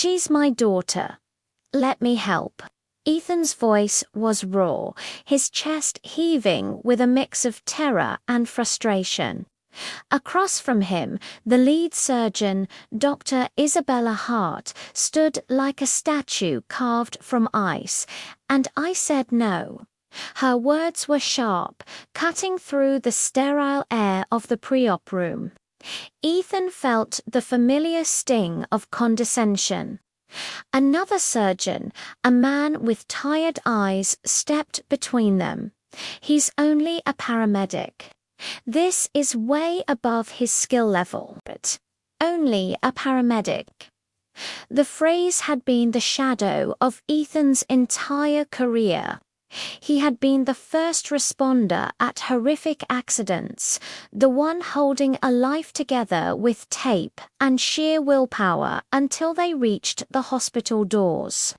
She's my daughter. Let me help." Ethan's voice was raw, his chest heaving with a mix of terror and frustration. Across from him, the lead surgeon, Dr. Isabella Hart, stood like a statue carved from ice, and I said no. Her words were sharp, cutting through the sterile air of the pre-op room. Ethan felt the familiar sting of condescension. Another surgeon, a man with tired eyes, stepped between them. "He's only a paramedic. This is way above his skill level." But only a paramedic. The phrase had been the shadow of Ethan's entire career. He had been the first responder at horrific accidents, the one holding a life together with tape and sheer willpower until they reached the hospital doors.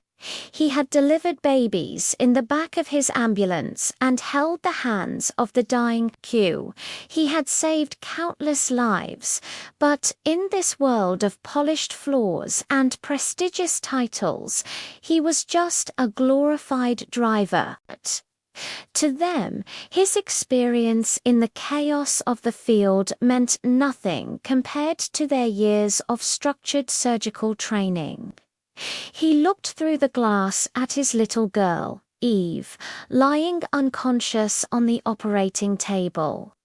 He had delivered babies in the back of his ambulance and held the hands of the dying Q. He had saved countless lives, but in this world of polished floors and prestigious titles, he was just a glorified driver. To them, his experience in the chaos of the field meant nothing compared to their years of structured surgical training. He looked through the glass at his little girl, Eve, lying unconscious on the operating table.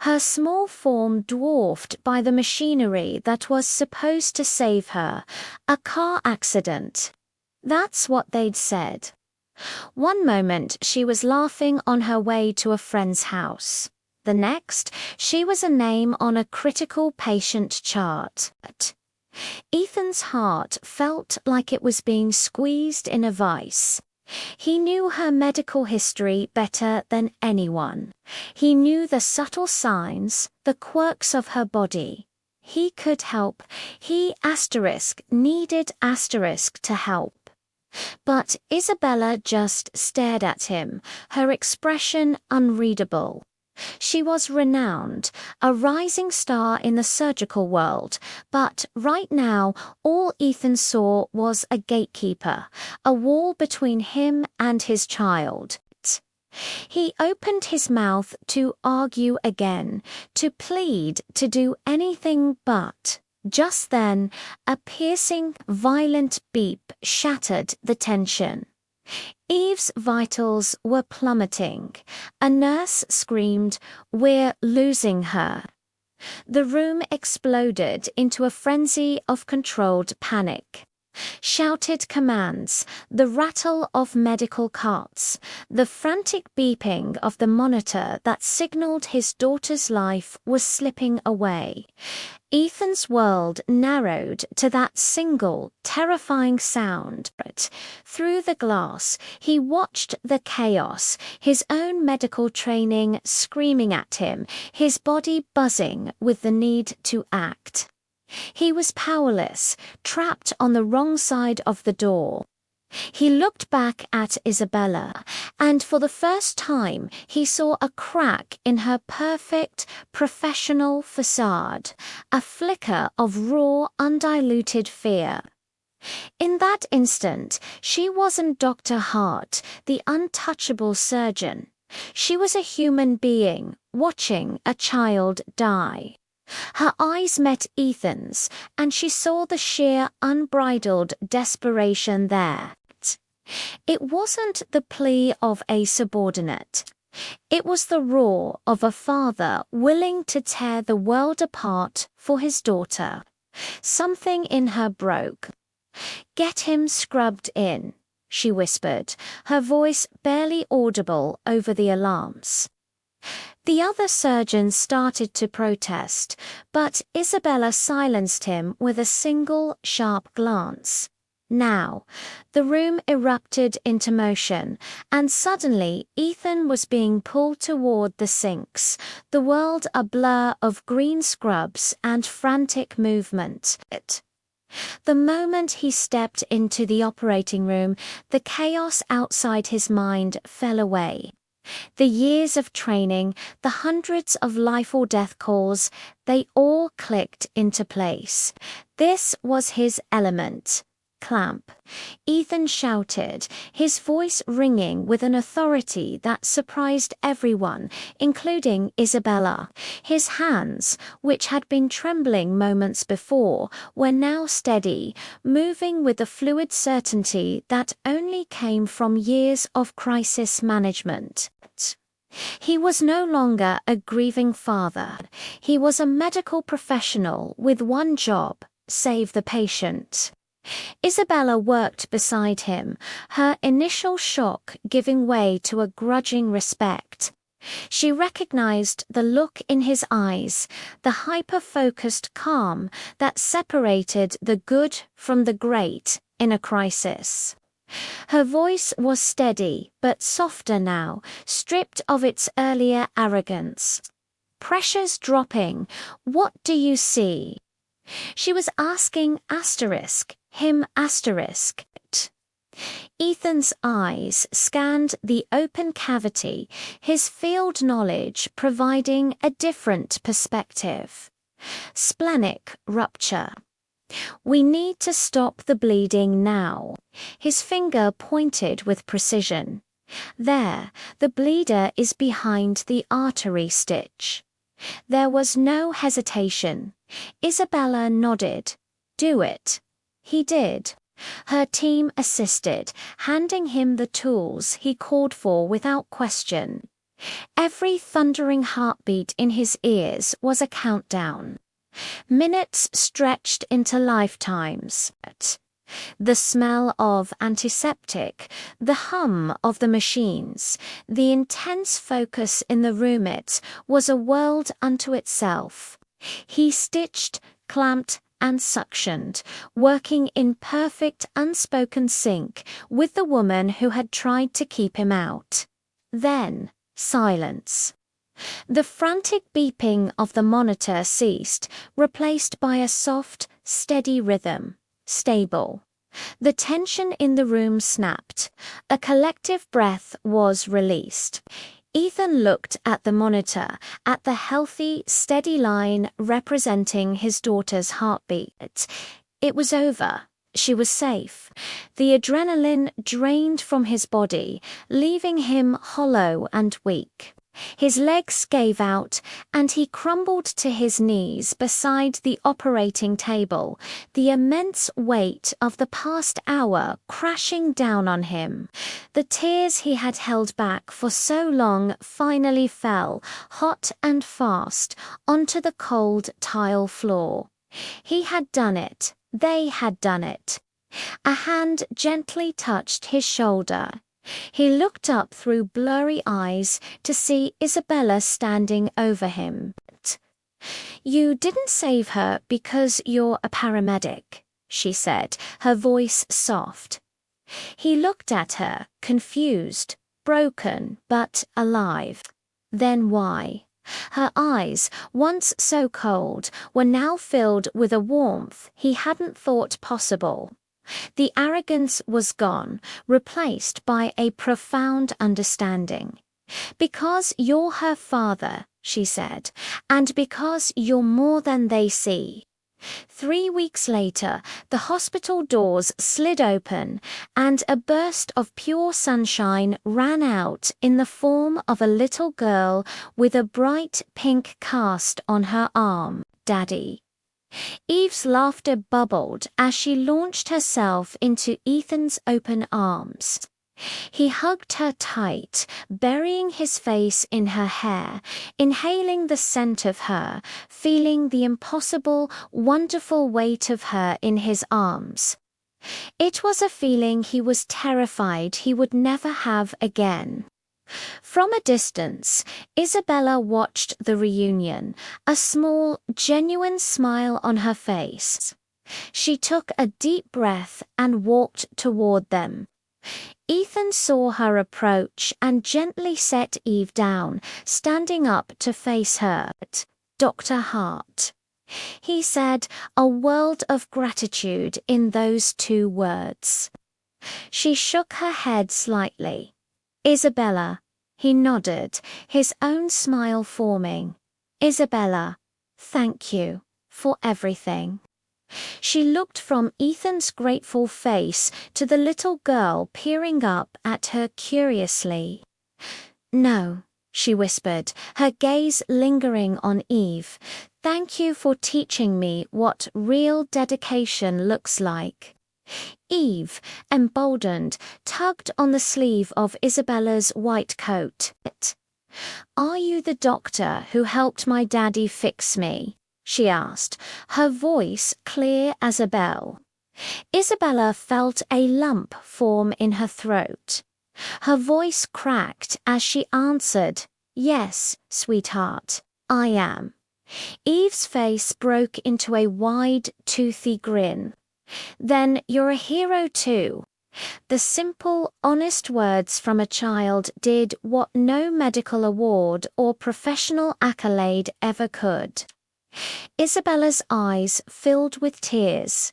Her small form dwarfed by the machinery that was supposed to save her. A car accident. That's what they'd said. One moment she was laughing on her way to a friend's house. The next, she was a name on a critical patient chart. Ethan's heart felt like it was being squeezed in a vice. He knew her medical history better than anyone. He knew the subtle signs, the quirks of her body. He could help. He needed to help. But Isabella just stared at him, her expression unreadable. She was renowned, a rising star in the surgical world, but right now all Ethan saw was a gatekeeper, a wall between him and his child. He opened his mouth to argue again, to plead, to do anything but. Just then, a piercing, violent beep shattered the tension. Eve's vitals were plummeting. A nurse screamed, "We're losing her." The room exploded into a frenzy of controlled panic. Shouted commands, the rattle of medical carts, the frantic beeping of the monitor that signaled his daughter's life was slipping away. Ethan's world narrowed to that single, terrifying sound. Through the glass, he watched the chaos, his own medical training screaming at him, his body buzzing with the need to act. He was powerless, trapped on the wrong side of the door. He looked back at Isabella, and for the first time he saw a crack in her perfect, professional facade, a flicker of raw, undiluted fear. In that instant, she wasn't Dr. Hart, the untouchable surgeon. She was a human being, watching a child die. Her eyes met Ethan's, and she saw the sheer, unbridled desperation there. It wasn't the plea of a subordinate. It was the roar of a father willing to tear the world apart for his daughter. Something in her broke. "Get him scrubbed in," she whispered, her voice barely audible over the alarms. The other surgeons started to protest, but Isabella silenced him with a single, sharp glance. Now, the room erupted into motion, and suddenly Ethan was being pulled toward the sinks, the world a blur of green scrubs and frantic movement. The moment he stepped into the operating room, the chaos outside his mind fell away. The years of training, the hundreds of life or death calls, they all clicked into place. This was his element. clamp. Ethan shouted, his voice ringing with an authority that surprised everyone, including Isabella. His hands, which had been trembling moments before, were now steady, moving with a fluid certainty that only came from years of crisis management. He was no longer a grieving father. He was a medical professional with one job: save the patient. Isabella worked beside him, her initial shock giving way to a grudging respect. She recognized the look in his eyes, the hyper-focused calm that separated the good from the great in a crisis. Her voice was steady, but softer now, stripped of its earlier arrogance. "Pressure's dropping. What do you see?" She was asking him. Ethan's eyes scanned the open cavity, his field knowledge providing a different perspective. "Splenic rupture. We need to stop the bleeding now." His finger pointed with precision. "There, the bleeder is behind the artery stitch." There was no hesitation. Isabella nodded. "Do it." He did. Her team assisted, handing him the tools he called for without question. Every thundering heartbeat in his ears was a countdown. Minutes stretched into lifetimes. The smell of antiseptic, the hum of the machines, the intense focus in the room, it was a world unto itself. He stitched, clamped, and suctioned, working in perfect unspoken sync with the woman who had tried to keep him out. Then, silence. The frantic beeping of the monitor ceased, replaced by a soft, steady rhythm. Stable. The tension in the room snapped. A collective breath was released. Ethan looked at the monitor, at the healthy, steady line representing his daughter's heartbeat. It was over. She was safe. The adrenaline drained from his body, leaving him hollow and weak. His legs gave out, and he crumbled to his knees beside the operating table, the immense weight of the past hour crashing down on him. The tears he had held back for so long finally fell, hot and fast, onto the cold tile floor. He had done it. They had done it. A hand gently touched his shoulder. He looked up through blurry eyes to see Isabella standing over him. "You didn't save her because you're a paramedic," she said, her voice soft. He looked at her, confused, broken, but alive. Then why? Her eyes, once so cold, were now filled with a warmth he hadn't thought possible. The arrogance was gone, replaced by a profound understanding. "Because you're her father," she said, "and because you're more than they see." 3 weeks later, the hospital doors slid open, and a burst of pure sunshine ran out in the form of a little girl with a bright pink cast on her arm. "Daddy." Eve's laughter bubbled as she launched herself into Ethan's open arms. He hugged her tight, burying his face in her hair, inhaling the scent of her, feeling the impossible, wonderful weight of her in his arms. It was a feeling he was terrified he would never have again. From a distance, Isabella watched the reunion, a small, genuine smile on her face. She took a deep breath and walked toward them. Ethan saw her approach and gently set Eve down, standing up to face her. "Dr. Hart." He said, a world of gratitude in those 2 words. She shook her head slightly. "Isabella." He nodded, his own smile forming. "Isabella, thank you for everything." She looked from Ethan's grateful face to the little girl peering up at her curiously. "No," she whispered, her gaze lingering on Eve. "Thank you for teaching me what real dedication looks like." Eve, emboldened, tugged on the sleeve of Isabella's white coat. "Are you the doctor who helped my daddy fix me?" she asked, her voice clear as a bell. Isabella felt a lump form in her throat. Her voice cracked as she answered, "Yes, sweetheart, I am." Eve's face broke into a wide, toothy grin. "Then you're a hero too." The simple, honest words from a child did what no medical award or professional accolade ever could. Isabella's eyes filled with tears.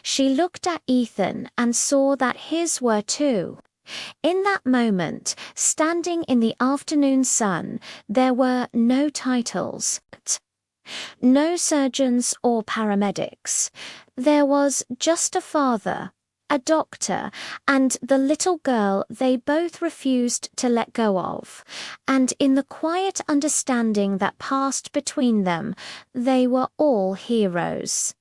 She looked at Ethan and saw that his were too. In that moment, standing in the afternoon sun, there were no titles, no surgeons or paramedics. There was just a father, a doctor, and the little girl they both refused to let go of. And in the quiet understanding that passed between them, they were all heroes.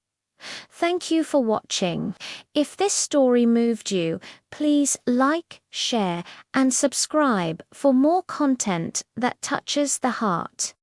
Thank you for watching. If this story moved you, please like, share, and subscribe for more content that touches the heart.